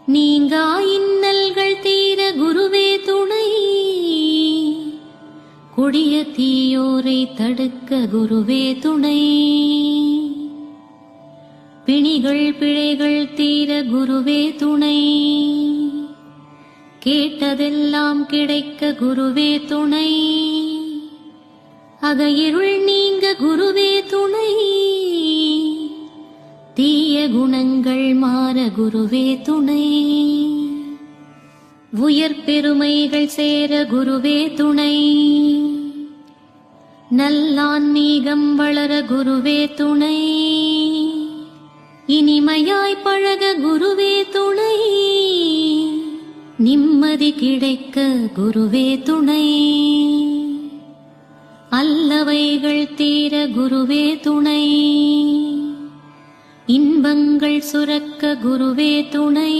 நீங்கா இன்னல்கள் தீர குருவே துணை, கொடிய தீயோரை தடுக்க குருவே துணை, பிணிகள் பிழைகள் தீர குருவே துணை, கேட்டதெல்லாம் கிடைக்க குருவே துணை, அகையிருள் நீங்க குருவே துணை, தீய குணங்கள் மாற குருவே துணை, உயர் பெருமைகள் சேர குருவே துணை, நல்லான்மீகம் வளர குருவே துணை, இனிமையாய் பழக குருவே துணை, நிம்மதி கிடைக்க குருவே துணை, அல்லவைகள் தீர குருவே துணை, இன்பங்கள் சுரக்க குருவே துணை.